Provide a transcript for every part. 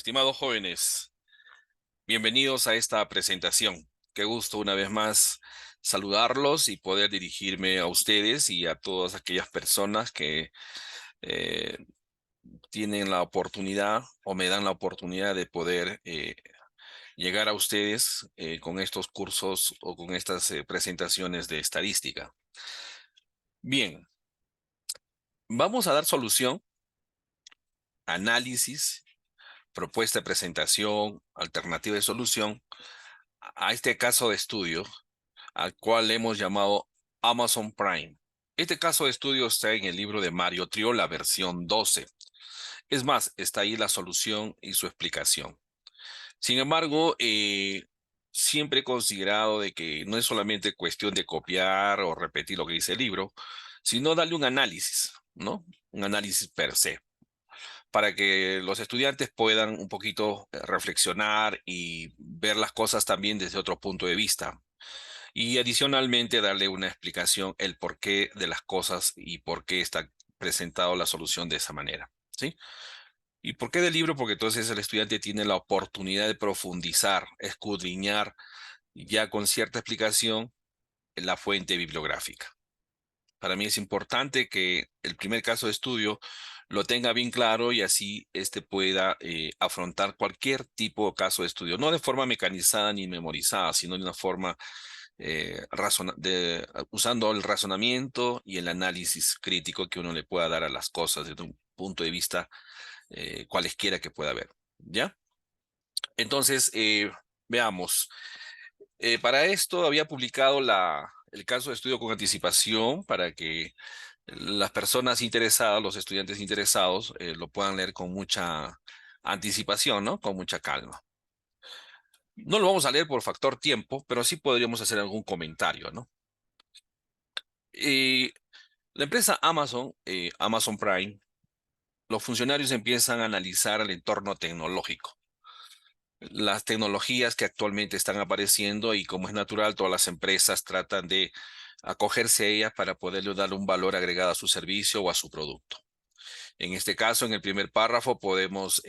Estimados jóvenes, bienvenidos a esta presentación. Qué gusto una vez más saludarlos y poder dirigirme a ustedes y a todas aquellas personas que eh, tienen la oportunidad o me dan la oportunidad de poder llegar a ustedes con estos cursos o con estas presentaciones de estadística. Bien, vamos a dar solución, análisis, propuesta de presentación, alternativa de solución a este caso de estudio al cual hemos llamado Amazon Prime. Este caso de estudio está en el libro de Mario Trio, la versión 12. Es más, está ahí la solución y su explicación. Sin embargo, siempre he considerado de que no es solamente cuestión de copiar o repetir lo que dice el libro, sino darle un análisis, ¿no? Un análisis per se, para que los estudiantes puedan un poquito reflexionar y ver las cosas también desde otro punto de vista. Y adicionalmente darle una explicación, el porqué de las cosas y por qué está presentado la solución de esa manera, ¿sí? ¿Y por qué del libro? Porque entonces el estudiante tiene la oportunidad de profundizar, escudriñar ya con cierta explicación en la fuente bibliográfica. Para mí es importante que el primer caso de estudio lo tenga bien claro y así éste pueda afrontar cualquier tipo de caso de estudio, no de forma mecanizada ni memorizada, sino de una forma usando el razonamiento y el análisis crítico que uno le pueda dar a las cosas desde un punto de vista cualesquiera que pueda haber. ¿Ya? Entonces, veamos. Para esto había publicado el caso de estudio con anticipación para que las personas interesadas, los estudiantes interesados, lo puedan leer con mucha anticipación, ¿no? Con mucha calma. No lo vamos a leer por factor tiempo, pero sí podríamos hacer algún comentario, ¿no? Y la empresa Amazon, Amazon Prime, los funcionarios empiezan a analizar el entorno tecnológico, las tecnologías que actualmente están apareciendo y como es natural, todas las empresas tratan de acogerse a ellas para poderle dar un valor agregado a su servicio o a su producto. En este caso, en el primer párrafo podemos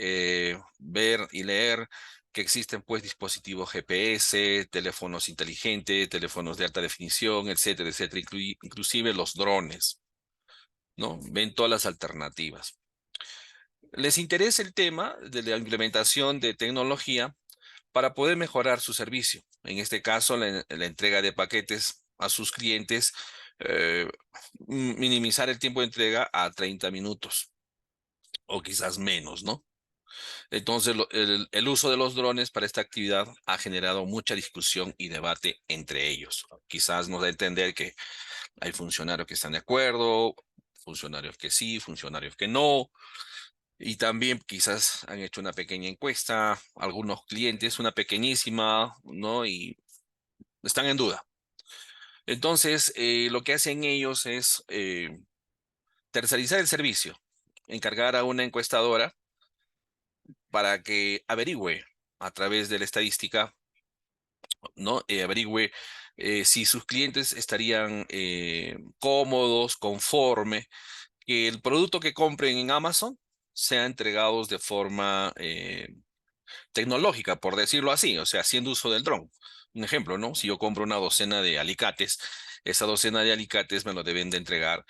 ver y leer que existen pues dispositivos GPS, teléfonos inteligentes, teléfonos de alta definición, etcétera, etcétera, inclusive los drones, ¿no? Ven todas las alternativas. Les interesa el tema de la implementación de tecnología para poder mejorar su servicio. En este caso, la entrega de paquetes a sus clientes, eh, minimizar el tiempo de entrega a 30 minutos o quizás menos, ¿no? Entonces, el uso de los drones para esta actividad ha generado mucha discusión y debate entre ellos. Quizás nos da a entender que hay funcionarios que están de acuerdo, funcionarios que sí, funcionarios que no. Y también quizás han hecho una pequeña encuesta, algunos clientes, una pequeñísima, ¿no? Y están en duda. Entonces, lo que hacen ellos es tercerizar el servicio, encargar a una encuestadora para que averigüe a través de la estadística, ¿no? Averigüe si sus clientes estarían cómodos, conforme, que el producto que compren en Amazon sea entregados de forma tecnológica, por decirlo así, o sea, haciendo uso del dron. Un ejemplo, ¿no? Si yo compro una docena de alicates, esa docena de alicates me lo deben de entregar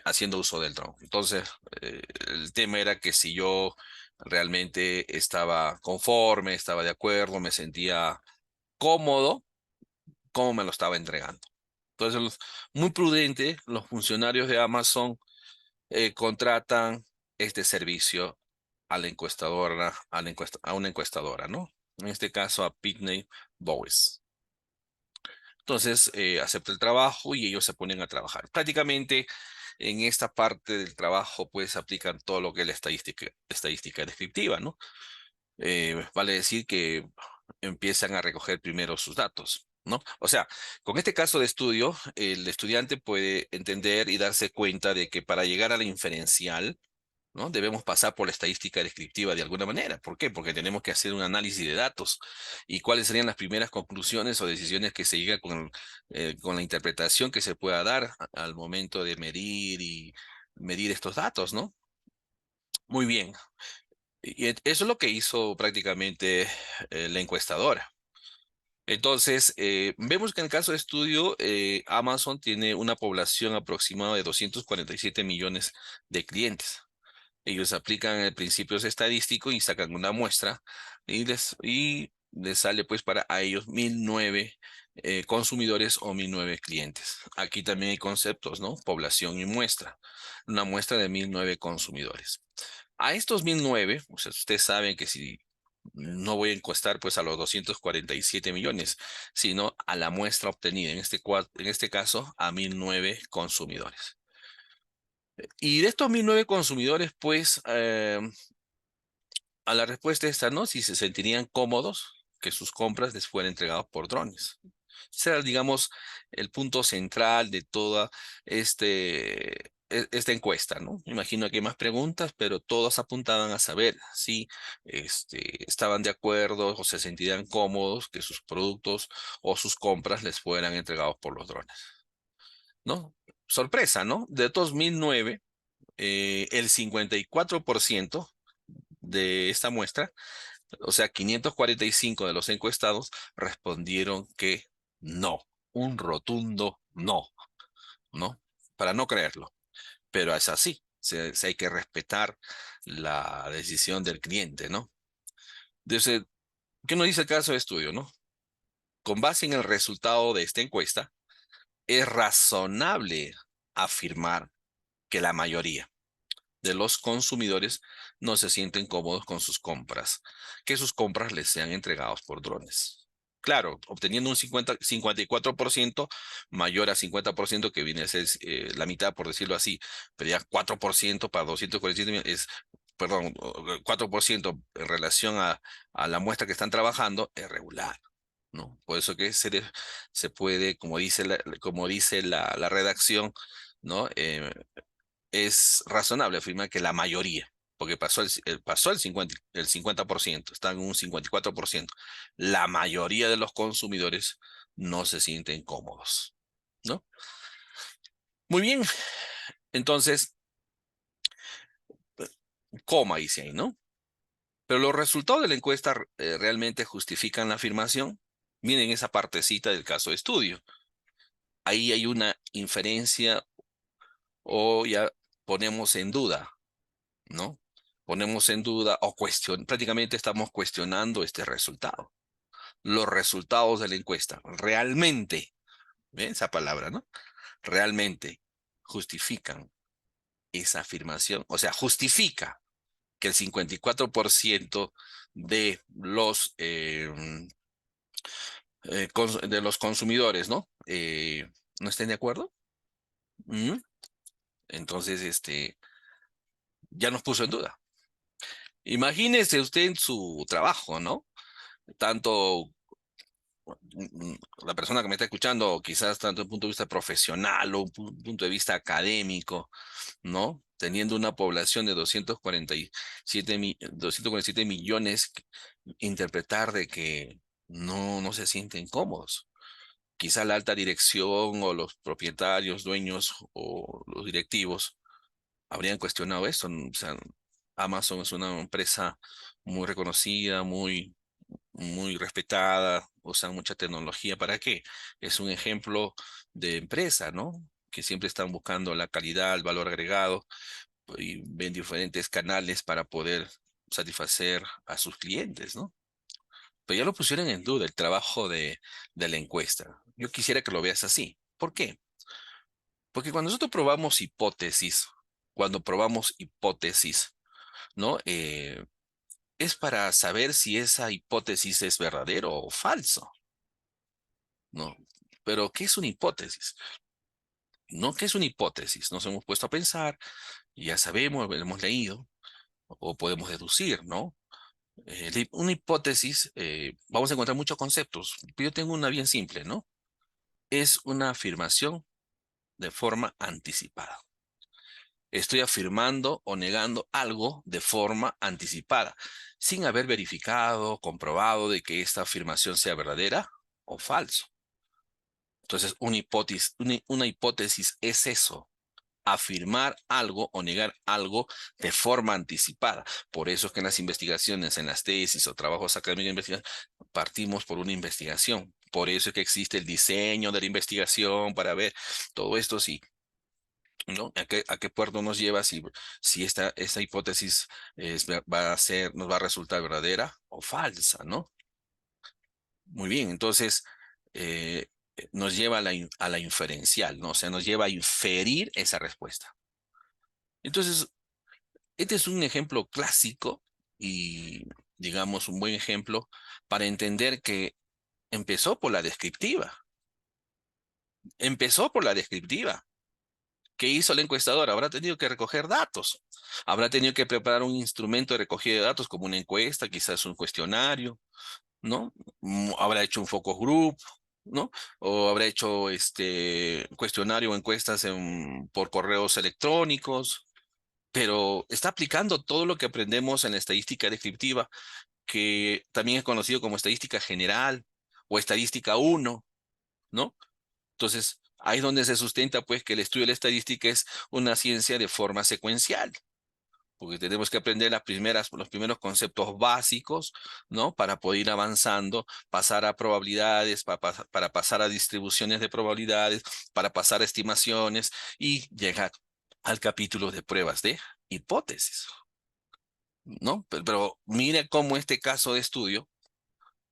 haciendo uso del dron. Entonces, el tema era que si yo realmente estaba conforme, estaba de acuerdo, me sentía cómodo, cómo me lo estaba entregando. Entonces, muy prudente, los funcionarios de Amazon contratan este servicio a la encuestadora, a una encuestadora, ¿no? En este caso a Pitney Bowes. Entonces, acepta el trabajo y ellos se ponen a trabajar. Prácticamente en esta parte del trabajo, pues aplican todo lo que es la estadística descriptiva, ¿no? Vale decir que empiezan a recoger primero sus datos, ¿no? O sea, con este caso de estudio, el estudiante puede entender y darse cuenta de que para llegar a la inferencial, ¿no? Debemos pasar por la estadística descriptiva de alguna manera. ¿Por qué? Porque tenemos que hacer un análisis de datos y cuáles serían las primeras conclusiones o decisiones que se llega con la interpretación que se pueda dar al momento de medir y medir estos datos, ¿no? Muy bien. Y eso es lo que hizo prácticamente la encuestadora. Entonces, vemos que en el caso de estudio, Amazon tiene una población aproximada de 247 millones de clientes. Ellos aplican el principio estadístico y sacan una muestra y les sale pues para a ellos 1009 consumidores o 1009 clientes. Aquí también hay conceptos, ¿no? Población y muestra. Una muestra de 1009 consumidores. A estos 1009, o sea, ustedes saben que si no voy a encuestar pues a los 247 millones, sino a la muestra obtenida, en este caso a 1009 consumidores. Y de estos 1009 consumidores, pues a la respuesta esta, ¿no? Si se sentirían cómodos que sus compras les fueran entregadas por drones. Ese era, digamos, el punto central de toda esta encuesta, ¿no? Me imagino que hay más preguntas, pero todas apuntaban a saber si estaban de acuerdo o se sentirían cómodos que sus productos o sus compras les fueran entregados por los drones, ¿no? Sorpresa, ¿no? De todos 1009, el 54% de esta muestra, o sea, 545 de los encuestados respondieron que no, un rotundo no, ¿no? Para no creerlo, pero es así, hay que respetar la decisión del cliente, ¿no? Entonces, ¿qué nos dice el caso de estudio, no? Con base en el resultado de esta encuesta, es razonable afirmar que la mayoría de los consumidores no se sienten cómodos con sus compras, que sus compras les sean entregados por drones. Claro, obteniendo un 54% mayor a 50% que viene a ser la mitad, por decirlo así, pero ya 4% para 247 millones es, perdón, 4% en relación a la muestra que están trabajando es regular. ¿No? Por eso que se puede, como dice la redacción, ¿no? Es razonable afirmar que la mayoría, porque pasó el 50%, está en un 54%, la mayoría de los consumidores no se sienten cómodos, ¿no? Muy bien, entonces, coma dice ahí, ¿no? Pero los resultados de la encuesta realmente justifican la afirmación. Miren esa partecita del caso de estudio. Ahí hay una inferencia o ya ponemos en duda, ¿no? Ponemos en duda o prácticamente estamos cuestionando este resultado. Los resultados de la encuesta realmente, ¿ven esa palabra, no? Realmente justifican esa afirmación. O sea, justifica que el 54% de los consumidores, ¿no? ¿No estén de acuerdo? ¿Mm? Entonces, ya nos puso en duda. Imagínese usted en su trabajo, ¿no? Tanto la persona que me está escuchando, quizás tanto desde un punto de vista profesional o un punto de vista académico, ¿no? Teniendo una población de 247 millones, interpretar de que no se sienten cómodos. Quizá la alta dirección o los propietarios, dueños o los directivos habrían cuestionado esto. O sea, Amazon es una empresa muy reconocida, muy respetada, usan mucha tecnología. ¿Para qué? Es un ejemplo de empresa, ¿no? Que siempre están buscando la calidad, el valor agregado y ven diferentes canales para poder satisfacer a sus clientes, ¿no? Pero ya lo pusieron en duda el trabajo de la encuesta. Yo quisiera que lo veas así. ¿Por qué? Porque cuando nosotros cuando probamos hipótesis, ¿no? Es para saber si esa hipótesis es verdadero o falso. No, pero ¿qué es una hipótesis? No, ¿qué es una hipótesis? Nos hemos puesto a pensar, ya sabemos, hemos leído, o podemos deducir, ¿no? Una hipótesis, vamos a encontrar muchos conceptos. Yo tengo una bien simple, ¿no? Es una afirmación de forma anticipada. Estoy afirmando o negando algo de forma anticipada, sin haber verificado, comprobado de que esta afirmación sea verdadera o falso. Entonces, una hipótesis es eso, afirmar algo o negar algo de forma anticipada. Por eso es que en las investigaciones, en las tesis o trabajos académicos de investigación, partimos por una investigación. Por eso es que existe el diseño de la investigación para ver todo esto, sí, ¿no? A qué puerto nos lleva si esta hipótesis va a ser, nos va a resultar verdadera o falsa, ¿no? Muy bien, entonces eh, nos lleva a a la inferencial, ¿no? O sea, nos lleva a inferir esa respuesta. Entonces, este es un ejemplo clásico y, digamos, un buen ejemplo para entender que empezó por la descriptiva. Empezó por la descriptiva. ¿Qué hizo el encuestador? Habrá tenido que recoger datos. Habrá tenido que preparar un instrumento de recogida de datos como una encuesta, quizás un cuestionario, ¿no? Habrá hecho un focus group, ¿no? O habrá hecho este cuestionario o encuestas por correos electrónicos, pero está aplicando todo lo que aprendemos en la estadística descriptiva, que también es conocido como estadística general o estadística uno, ¿no? Entonces, ahí es donde se sustenta, pues, que el estudio de la estadística es una ciencia de forma secuencial, porque tenemos que aprender los primeros conceptos básicos, ¿no? Para poder ir avanzando, pasar a probabilidades, para pasar a distribuciones de probabilidades, para pasar a estimaciones y llegar al capítulo de pruebas de hipótesis, ¿no? Pero mire cómo este caso de estudio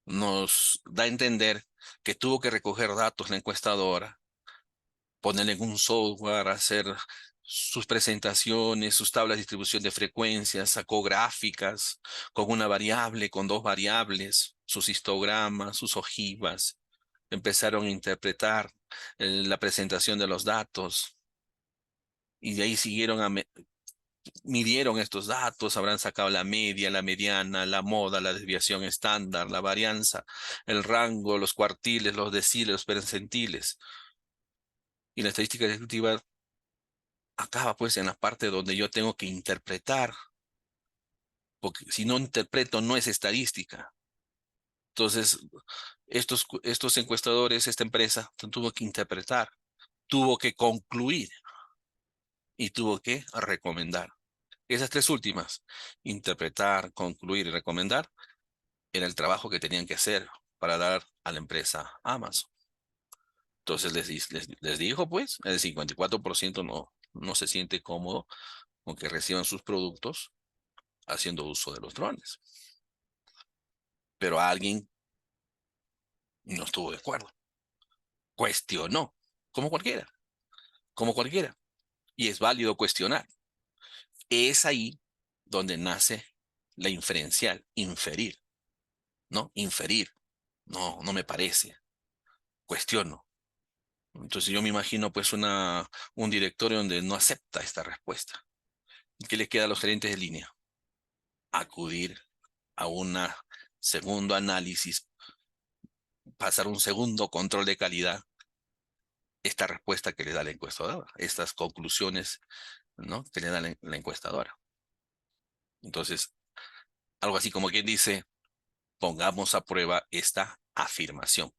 nos da a entender que tuvo que recoger datos la encuestadora, ponerle en un software, hacer sus presentaciones, sus tablas de distribución de frecuencias, sacó gráficas con una variable, con dos variables, sus histogramas, sus ojivas. Empezaron a interpretar la presentación de los datos y de ahí siguieron midieron estos datos, habrán sacado la media, la mediana, la moda, la desviación estándar, la varianza, el rango, los cuartiles, los deciles, los percentiles. Y la estadística descriptiva acaba pues en la parte donde yo tengo que interpretar, porque si no interpreto no es estadística. Entonces, estos encuestadores, esta empresa, tuvo que interpretar, tuvo que concluir y tuvo que recomendar. Esas tres últimas, interpretar, concluir y recomendar, era el trabajo que tenían que hacer para dar a la empresa Amazon. Entonces les dijo, pues, el 54% no se siente cómodo con que reciban sus productos haciendo uso de los drones. Pero alguien no estuvo de acuerdo, cuestionó, como cualquiera, como cualquiera. Y es válido cuestionar. Es ahí donde nace la inferencial, inferir, ¿no? Inferir. No, no me parece. Cuestiono. Entonces yo me imagino pues un directorio donde no acepta esta respuesta. ¿Y qué le queda a los gerentes de línea? Acudir a una segundo análisis, pasar un segundo control de calidad, esta respuesta que le da la encuestadora, estas conclusiones, ¿no? Que le da la encuestadora. Entonces, algo así como quien dice, pongamos a prueba esta afirmación,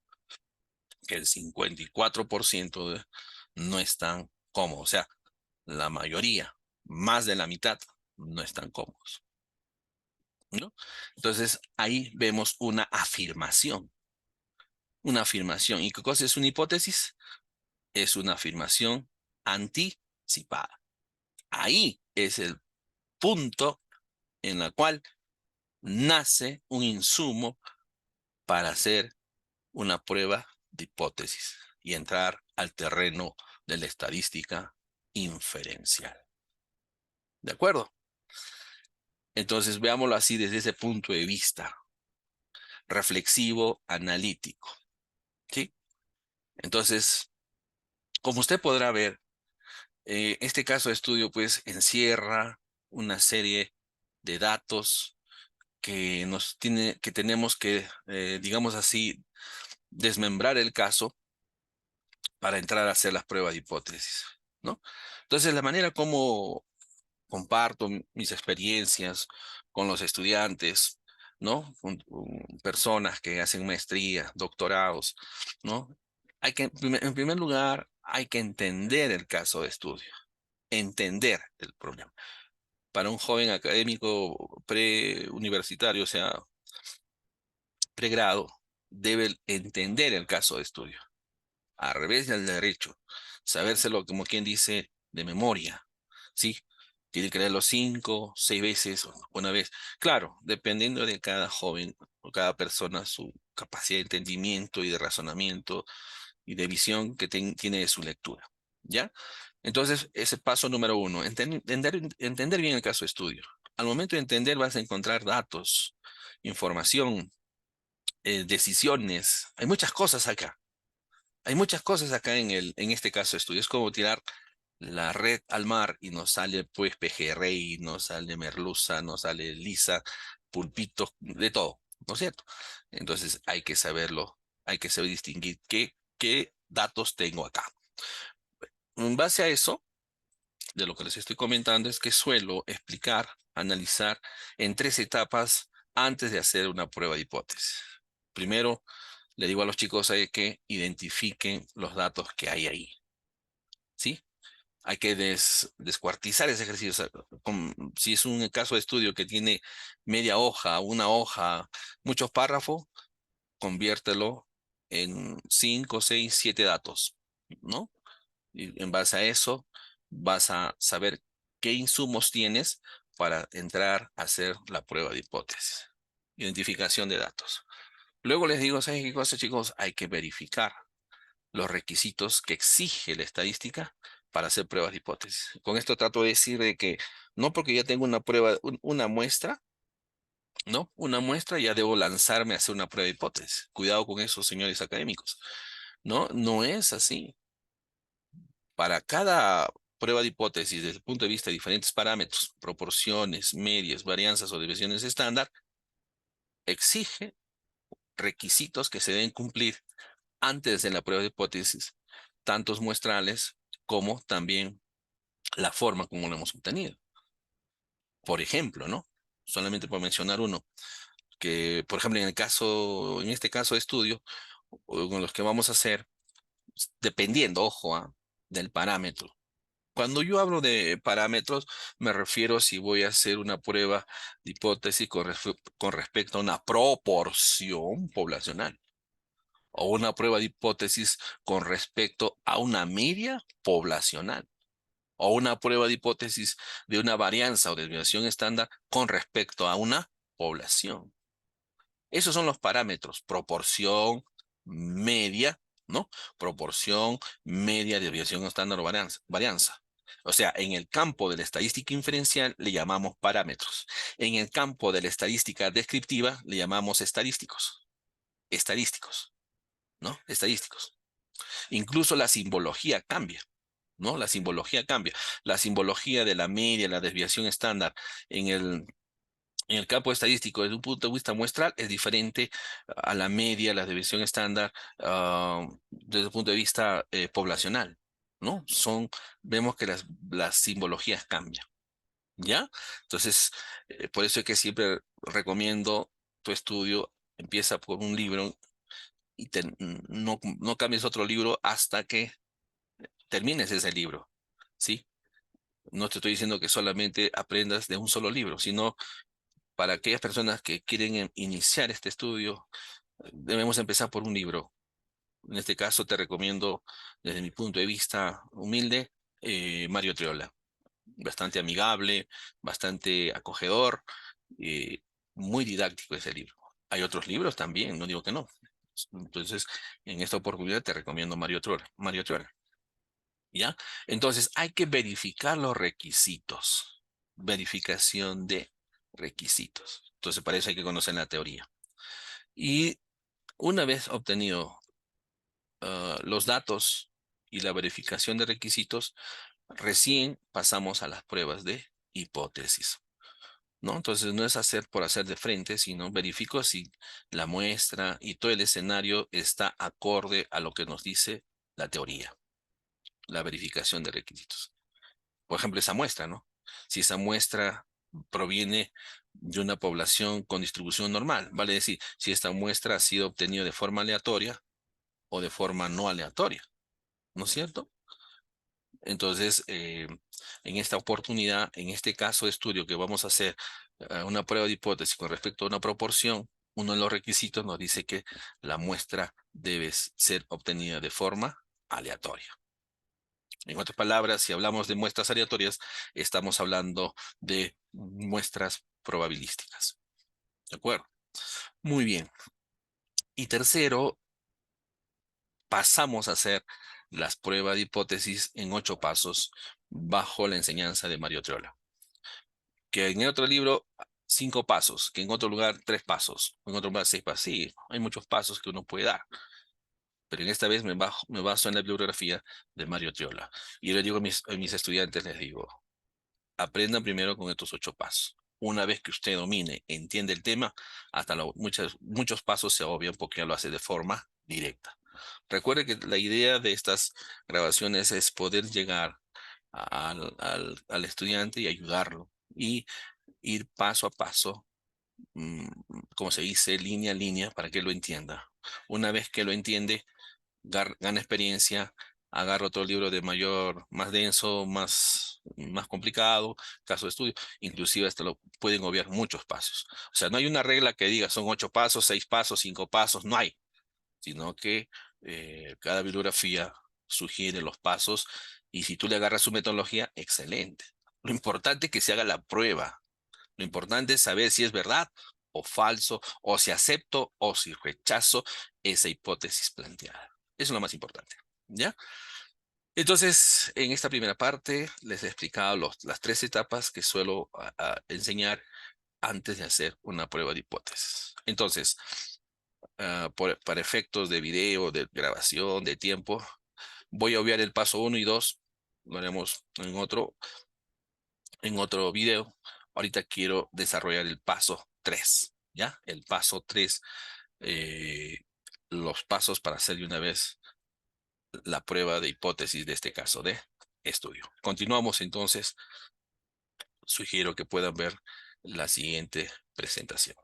que el 54% no están cómodos, o sea, la mayoría, más de la mitad, no están cómodos, ¿no? Entonces, ahí vemos una afirmación. ¿Y qué cosa es una hipótesis? Es una afirmación anticipada. Ahí es el punto en la cual nace un insumo para hacer una prueba de hipótesis y entrar al terreno de la estadística inferencial. ¿De acuerdo? Entonces veámoslo así desde ese punto de vista reflexivo, analítico. ¿Sí? Entonces, como usted podrá ver, este caso de estudio pues encierra una serie de datos que tenemos que, digamos así, desmembrar el caso para entrar a hacer las pruebas de hipótesis, ¿no? Entonces, la manera como comparto mis experiencias con los estudiantes, ¿no? Con personas que hacen maestría, doctorados, ¿no? En primer lugar, hay que entender el caso de estudio, entender el problema. Para un joven académico preuniversitario, o sea, pregrado, debe entender el caso de estudio. Al revés del derecho, sabérselo como quien dice de memoria, ¿sí? Tiene que leerlo 5, 6 veces o una vez. Claro, dependiendo de cada joven o cada persona, su capacidad de entendimiento y de razonamiento y de visión que tiene de su lectura, ¿ya? Entonces, ese paso número uno, entender bien el caso de estudio. Al momento de entender vas a encontrar datos, información, decisiones. Hay muchas cosas acá. Hay muchas cosas acá en este caso de estudio. Es como tirar la red al mar y nos sale pues pejerrey, nos sale merluza, nos sale lisa, pulpito, de todo, ¿no es cierto? Entonces hay que saberlo, hay que saber distinguir qué datos tengo acá. En base a eso, de lo que les estoy comentando, es que suelo explicar, analizar en 3 etapas antes de hacer una prueba de hipótesis. Primero, le digo a los chicos que identifiquen los datos que hay ahí, ¿sí? Hay que descuartizar ese ejercicio. O sea, si es un caso de estudio que tiene media hoja, una hoja, muchos párrafos, conviértelo en 5, 6, 7 datos, ¿no? Y en base a eso vas a saber qué insumos tienes para entrar a hacer la prueba de hipótesis. Identificación de datos. Luego les digo, ¿saben qué cosa, chicos? Hay que verificar los requisitos que exige la estadística para hacer pruebas de hipótesis. Con esto trato de decir de que no porque ya tengo una prueba, una muestra, ¿no? Una muestra, ya debo lanzarme a hacer una prueba de hipótesis. Cuidado con eso, señores académicos. No, no es así. Para cada prueba de hipótesis, desde el punto de vista de diferentes parámetros, proporciones, medias, varianzas o desviaciones estándar, exige requisitos que se deben cumplir antes de la prueba de hipótesis, tantos muestrales como también la forma como lo hemos obtenido. Por ejemplo, ¿no? Solamente por mencionar uno, que por ejemplo en este caso de estudio, con los que vamos a hacer, dependiendo, ojo, del parámetro. Cuando yo hablo de parámetros, me refiero si voy a hacer una prueba de hipótesis con respecto a una proporción poblacional o una prueba de hipótesis con respecto a una media poblacional o una prueba de hipótesis de una varianza o desviación estándar con respecto a una población. Esos son los parámetros, proporción, media, ¿no? Proporción, media, desviación estándar o varianza. O sea, en el campo de la estadística inferencial le llamamos parámetros. En el campo de la estadística descriptiva le llamamos estadísticos. Estadísticos, ¿no? Estadísticos. Incluso la simbología cambia. ¿No? La simbología cambia. La simbología de la media, la desviación estándar en el campo estadístico, desde un punto de vista muestral, es diferente a la media, la desviación estándar, desde el punto de vista poblacional, ¿no? Vemos que las simbologías cambian, ¿ya? Entonces, por eso es que siempre recomiendo tu estudio, empieza por un libro y no cambies otro libro hasta que termines ese libro, ¿sí? No te estoy diciendo que solamente aprendas de un solo libro, sino para aquellas personas que quieren iniciar este estudio, debemos empezar por un libro. En este caso te recomiendo, desde mi punto de vista humilde, Mario Triola. Bastante amigable, bastante acogedor, eh, muy didáctico ese libro. Hay otros libros también, no digo que no. Entonces, en esta oportunidad te recomiendo Mario Triola. Mario Triola. ¿Ya? Entonces, hay que verificar los requisitos. Verificación de requisitos. Entonces, para eso hay que conocer la teoría. Y una vez obtenido los datos y la verificación de requisitos, recién pasamos a las pruebas de hipótesis, ¿no? Entonces, no es hacer por hacer de frente, sino verifico si la muestra y todo el escenario está acorde a lo que nos dice la teoría, la verificación de requisitos. Por ejemplo, esa muestra, ¿no? Si esa muestra proviene de una población con distribución normal, vale decir, si esta muestra ha sido obtenida de forma aleatoria o de forma no aleatoria, ¿no es cierto? Entonces, en esta oportunidad, en este caso de estudio que vamos a hacer una prueba de hipótesis con respecto a una proporción, uno de los requisitos nos dice que la muestra debe ser obtenida de forma aleatoria. En otras palabras, si hablamos de muestras aleatorias, estamos hablando de muestras probabilísticas. ¿De acuerdo? Muy bien. Y tercero, pasamos a hacer las pruebas de hipótesis en 8 pasos bajo la enseñanza de Mario Triola. Que en otro libro, 5 pasos, que en otro lugar, 3 pasos, en otro lugar, 6 pasos. Sí, hay muchos pasos que uno puede dar, pero en esta vez me baso en la bibliografía de Mario Triola. Y yo le digo a mis estudiantes, les digo, aprendan primero con estos 8 pasos. Una vez que usted domine, entiende el tema, hasta muchos pasos se obvian porque ya lo hace de forma directa. Recuerde que la idea de estas grabaciones es poder llegar al estudiante y ayudarlo y ir paso a paso, mm, como se dice, línea a línea para que lo entienda. Una vez que lo entiende, gana experiencia, agarra otro libro de más denso, más complicado, caso de estudio, inclusive hasta lo pueden obviar muchos pasos. O sea, no hay una regla que diga son 8 pasos, 6 pasos, 5 pasos, no hay, sino que cada bibliografía sugiere los pasos y si tú le agarras su metodología, excelente. Lo importante es que se haga la prueba. Lo importante es saber si es verdad o falso, o si acepto o si rechazo esa hipótesis planteada. Eso es lo más importante, ¿ya? Entonces, en esta primera parte les he explicado las 3 etapas que suelo enseñar antes de hacer una prueba de hipótesis. Entonces, para efectos de video, de grabación, de tiempo, voy a obviar el paso 1 y 2. Lo haremos en otro video. Ahorita quiero desarrollar el paso 3, ¿ya? El paso 3, eh, los pasos para hacer de una vez la prueba de hipótesis de este caso de estudio. Continuamos entonces. Sugiero que puedan ver la siguiente presentación.